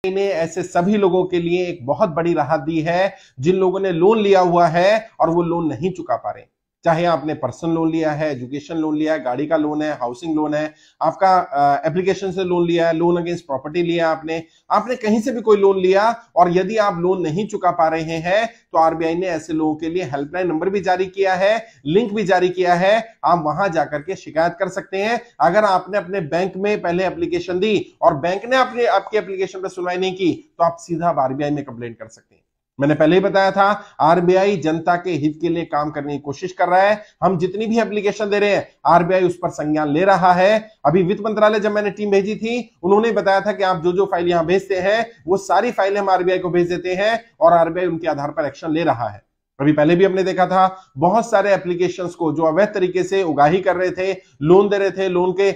ने ऐसे सभी लोगों के लिए एक बहुत बड़ी राहत दी है जिन लोगों ने लोन लिया हुआ है और वो लोन नहीं चुका पा रहे। चाहे आपने पर्सनल लोन लिया है, एजुकेशन लोन लिया है, गाड़ी का लोन है, हाउसिंग लोन है, आपका एप्लीकेशन से लोन लिया है, लोन अगेंस्ट प्रॉपर्टी लिया आपने आपने कहीं से भी कोई लोन लिया और यदि आप लोन नहीं चुका पा रहे हैं तो आरबीआई ने ऐसे लोगों के लिए हेल्पलाइन नंबर भी जारी किया है, लिंक भी जारी किया है। आप वहां जाकर के शिकायत कर सकते हैं। अगर आपने अपने बैंक में पहले एप्लीकेशन दी और बैंक ने आपकी एप्लीकेशन पर सुनवाई नहीं की तो आप सीधा आरबीआई में कंप्लेंट कर सकते हैं। मैंने पहले ही बताया था, आरबीआई जनता के हित के लिए काम करने की कोशिश कर रहा है। हम जितनी भी एप्लीकेशन दे रहे हैं आरबीआई उस पर संज्ञान ले रहा है। अभी वित्त मंत्रालय जब मैंने टीम भेजी थी उन्होंने बताया था कि आप जो जो फाइल यहां भेजते हैं वो सारी फाइलें हम आरबीआई को भेज देते हैं और आरबीआई उनके आधार पर एक्शन ले रहा है। अभी पहले भी हमने देखा था बहुत सारे एप्लीकेशंस को जो अवैध तरीके से उगाही कर रहे थे, लोन दे रहे थे, लोन के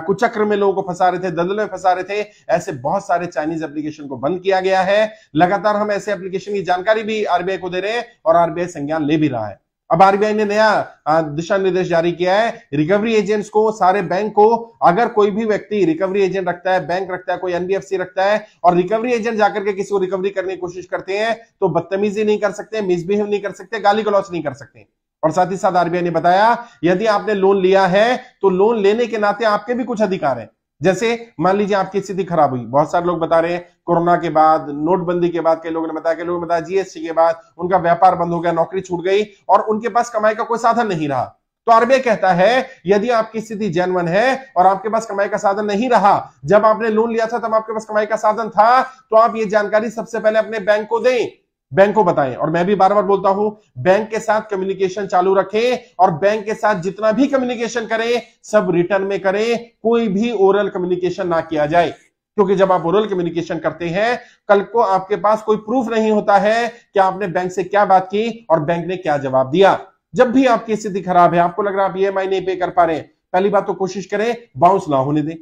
कुचक्र में लोगों को फंसा रहे थे, दलदल में फंसा रहे थे। ऐसे बहुत सारे चाइनीज एप्लीकेशन को बंद किया गया है। लगातार हम ऐसे एप्लीकेशन की जानकारी भी आरबीआई को दे रहे हैं और आरबीआई संज्ञान ले भी रहा है। अब आरबीआई ने नया दिशा निर्देश जारी किया है रिकवरी एजेंट्स को, सारे बैंक को। अगर कोई भी व्यक्ति रिकवरी एजेंट रखता है, बैंक रखता है, कोई एनबीएफसी रखता है और रिकवरी एजेंट जाकर के किसी को रिकवरी करने की कोशिश करते हैं तो बदतमीजी नहीं कर सकते, मिसबिहेव नहीं कर सकते, गाली गलौज नहीं कर सकते। और साथ ही साथ आरबीआई ने बताया यदि आपने लोन लिया है तो लोन लेने के नाते आपके भी कुछ अधिकार हैं। जैसे मान लीजिए आपकी स्थिति खराब हुई, बहुत सारे लोग बता रहे हैं कोरोना के बाद, नोटबंदी के बाद, कई लोगों ने बताया जीएसटी के बाद उनका व्यापार बंद हो गया, नौकरी छूट गई और उनके पास कमाई का कोई साधन नहीं रहा। तो आरबीआई कहता है यदि आपकी स्थिति जेन्युइन है और आपके पास कमाई का साधन नहीं रहा, जब आपने लोन लिया था तब आपके पास कमाई का साधन था, तो आप ये जानकारी सबसे पहले अपने बैंक को दें, बैंक को बताएं। और मैं भी बार बार बोलता हूं, बैंक के साथ कम्युनिकेशन चालू रखें और बैंक के साथ जितना भी कम्युनिकेशन करें सब रिटर्न में करें, कोई भी ओरल कम्युनिकेशन ना किया जाए। क्योंकि जब आप ओरल कम्युनिकेशन करते हैं कल को आपके पास कोई प्रूफ नहीं होता है कि आपने बैंक से क्या बात की और बैंक ने क्या जवाब दिया। जब भी आपकी स्थिति खराब है, आपको लग रहा है आप ईएमआई नहीं पे कर पा रहे हैं, पहली बात तो कोशिश करें बाउंस ना होने दें।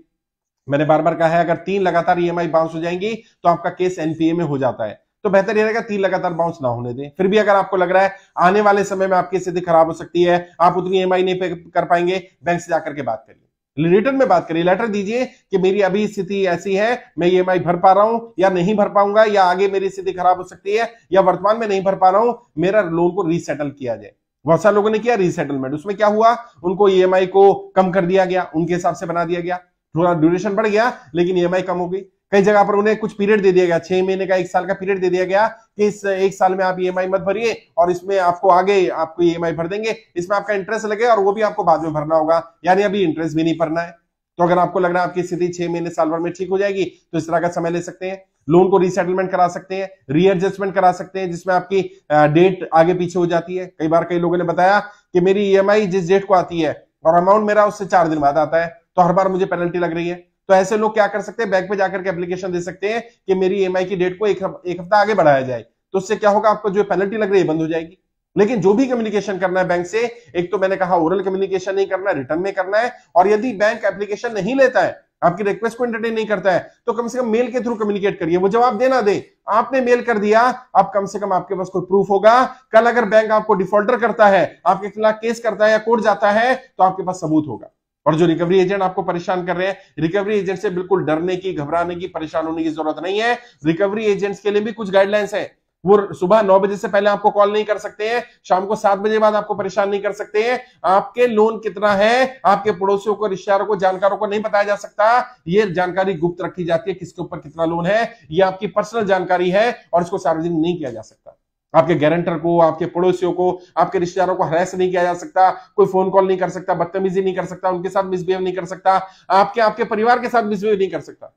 मैंने बार बार कहा है अगर 3 लगातार ईएमआई बाउंस हो जाएंगी तो आपका केस एनपीए में हो जाता है, तो बेहतर यह रहेगा 3 लगातार बाउंस ना होने दें। फिर भी अगर आपको लग रहा है आने वाले समय में आपकी स्थिति खराब हो सकती है, आप उतनी ईएमआई नहीं पे कर पाएंगे, बैंक से जाकर के बात करिए, रिटर्न में बात करिए, लेटर दीजिए कि मेरी अभी स्थिति ऐसी है, मैं ईएमआई भर पा रहा हूं या नहीं भर पाऊंगा, या आगे मेरी स्थिति खराब हो सकती है, या वर्तमान में नहीं भर पा रहा हूं, मेरा लोन को रीसेटल किया जाए। बहुत सारे लोगों ने किया रीसेटलमेंट, उसमें क्या हुआ, उनको ईएमआई को कम कर दिया गया, उनके हिसाब से बना दिया गया, थोड़ा ड्यूरेशन बढ़ गया लेकिन ईएमआई कम हो गई। कई जगह पर उन्हें कुछ पीरियड दे दिया गया, 6 महीने का, 1 साल का पीरियड दे दिया गया कि इस 1 साल में आप ईएमआई मत भरिए और इसमें आपको आगे आपको ईएमआई भर देंगे, इसमें आपका इंटरेस्ट लगेगा और वो भी आपको बाद में भरना होगा, यानी अभी इंटरेस्ट भी नहीं भरना है। तो अगर आपको लग रहा है आपकी स्थिति 6 महीने साल भर में ठीक हो जाएगी तो इस तरह का समय ले सकते हैं, लोन को रीसेटलमेंट करा सकते हैं, रीएडजस्टमेंट करा सकते हैं जिसमें आपकी डेट आगे पीछे हो जाती है। कई बार कई लोगों ने बताया कि मेरी ईएमआई जिस डेट को आती है और अमाउंट मेरा उससे 4 दिन बाद आता है तो हर बार मुझे पेनल्टी लग रही है। तो ऐसे लोग क्या कर सकते हैं, बैंक पे जाकर के एप्लीकेशन दे सकते हैं कि मेरी ईएमआई की डेट को एक हफ्ता आगे बढ़ाया जाए, तो उससे क्या होगा, आपको जो पेनल्टी लग रही है बंद हो जाएगी। लेकिन जो भी कम्युनिकेशन करना है बैंक से, एक तो मैंने कहा ओरल कम्युनिकेशन नहीं करना है, रिटर्न में करना है, और यदि बैंक एप्लीकेशन नहीं लेता है, आपकी रिक्वेस्ट को एंटरटेन नहीं करता है, तो कम से कम मेल के थ्रू कम्युनिकेट करिए, वो जवाब देना दे। आपने मेल कर दिया, अब कम से कम आपके पास कोई प्रूफ होगा। कल अगर बैंक आपको डिफॉल्टर करता है, आपके खिलाफ केस करता है या कोर्ट जाता है, तो आपके पास सबूत होगा। और जो रिकवरी एजेंट आपको परेशान कर रहे हैं, रिकवरी एजेंट से बिल्कुल डरने की, घबराने की, परेशान होने की जरूरत नहीं है। रिकवरी एजेंट्स के लिए भी कुछ गाइडलाइंस है। वो सुबह 9 बजे से पहले आपको कॉल नहीं कर सकते हैं, शाम को 7 बजे बाद आपको परेशान नहीं कर सकते हैं। आपके लोन कितना है, आपके पड़ोसियों को, रिश्तेदारों को, जानकारों को नहीं बताया जा सकता। ये जानकारी गुप्त रखी जाती है, किसके ऊपर कितना लोन है, ये आपकी पर्सनल जानकारी है और इसको सार्वजनिक नहीं किया जा सकता। आपके गारंटर को, आपके पड़ोसियों को, आपके रिश्तेदारों को हरास नहीं किया जा सकता, कोई फोन कॉल नहीं कर सकता, बदतमीजी नहीं कर सकता, उनके साथ मिसबिहेव नहीं कर सकता, आपके परिवार के साथ मिसबिहेव नहीं कर सकता।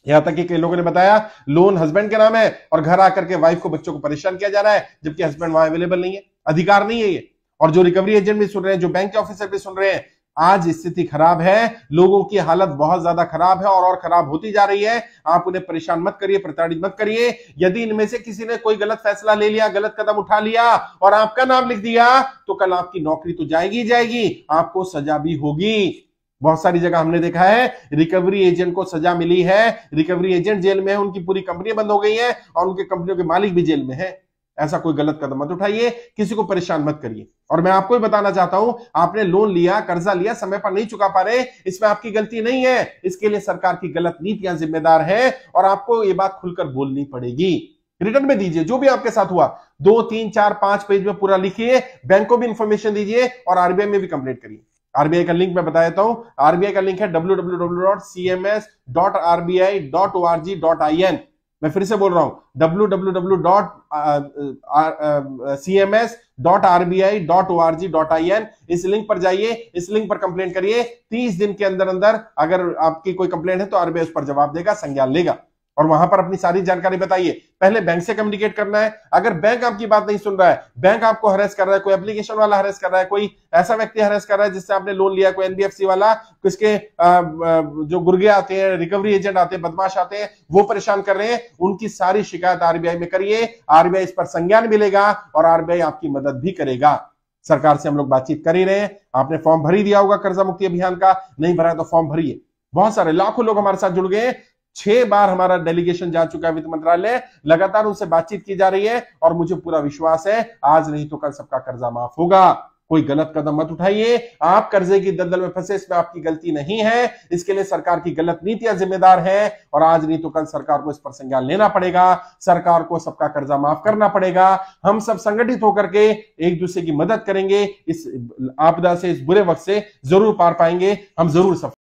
यहां तक कि कई लोगों ने बताया लोन हस्बैंड के नाम है और घर आकर के वाइफ को, बच्चों को परेशान किया जा रहा है, जबकि हस्बैंड वहां अवेलेबल नहीं है, अधिकार नहीं है ये। और जो रिकवरी एजेंट भी सुन रहे हैं, जो बैंक के ऑफिसर भी सुन रहे हैं, आज स्थिति खराब है, लोगों की हालत बहुत ज्यादा खराब है और खराब होती जा रही है। आप उन्हें परेशान मत करिए, प्रताड़ित मत करिए। यदि इनमें से किसी ने कोई गलत फैसला ले लिया, गलत कदम उठा लिया और आपका नाम लिख दिया, तो कल आपकी नौकरी तो जाएगी जाएगी, आपको सजा भी होगी। बहुत सारी जगह हमने देखा है रिकवरी एजेंट को सजा मिली है, रिकवरी एजेंट जेल में है, उनकी पूरी कंपनी बंद हो गई है और उनके कंपनियों के मालिक भी जेल में है। ऐसा कोई गलत कदम मत उठाइए, किसी को परेशान मत करिए। और मैं आपको भी बताना चाहता हूं, आपने लोन लिया, कर्जा लिया, समय पर नहीं चुका पा रहे, इसमें आपकी गलती नहीं है, इसके लिए सरकार की गलत नीतियां जिम्मेदार है और आपको ये बात खुलकर बोलनी पड़ेगी। रिटर्न में दीजिए, जो भी आपके साथ हुआ 2, 3, 4, 5 पेज में पूरा लिखिए, बैंक को भी इंफॉर्मेशन दीजिए और आरबीआई में भी कंप्लेंट करिए। आरबीआई का लिंक मैं बता देता हूं, आरबीआई का लिंक है www.cms.rbi.org.in। मैं फिर से बोल रहा हूं, www.cms.rbi.org.in। इस लिंक पर जाइए, इस लिंक पर कंप्लेंट करिए। 30 दिन के अंदर अंदर अगर आपकी कोई कंप्लेंट है तो आरबीआई उस पर जवाब देगा, संज्ञान लेगा और वहां पर अपनी सारी जानकारी बताइए। पहले बैंक से कम्युनिकेट करना है। अगर बैंक आपकी बात नहीं सुन रहा है, बैंक आपको हरेस कर रहा है, कोई एप्लीकेशन वाला हरेस कर रहा है, कोई ऐसा व्यक्ति हरेस कर रहा है जिससे आपने लोन लिया, कोई एनबीएफसी वाला, किसके जो गुर्गे आते हैं, रिकवरी एजेंट आते हैं, बदमाश आते हैं, वो परेशान कर रहे हैं, उनकी सारी शिकायत आरबीआई में करिए। आरबीआई इस पर संज्ञान भी लेगा और आरबीआई आपकी मदद भी करेगा। सरकार से हम लोग बातचीत कर ही रहे हैं। आपने फॉर्म भर ही दिया होगा कर्जा मुक्ति अभियान का, नहीं भरा तो फॉर्म भरिए। बहुत सारे लाखों लोग हमारे साथ जुड़ गए। 6 बार हमारा डेलीगेशन जा चुका है वित्त मंत्रालय, लगातार उनसे बातचीत की जा रही है और मुझे पूरा विश्वास है आज नहीं तो कल सबका कर्जा माफ होगा। कोई गलत कदम मत उठाइए। आप कर्जे की दलदल में फंसे, इसमें आपकी गलती नहीं है, इसके लिए सरकार की गलत नीतियां जिम्मेदार है और आज नहीं तो कल सरकार को इस पर संज्ञान लेना पड़ेगा। सरकार को सबका कर्जा माफ करना पड़ेगा। हम सब संगठित होकर के एक दूसरे की मदद करेंगे, इस आपदा से, इस बुरे वक्त से जरूर पार पाएंगे, हम जरूर सफल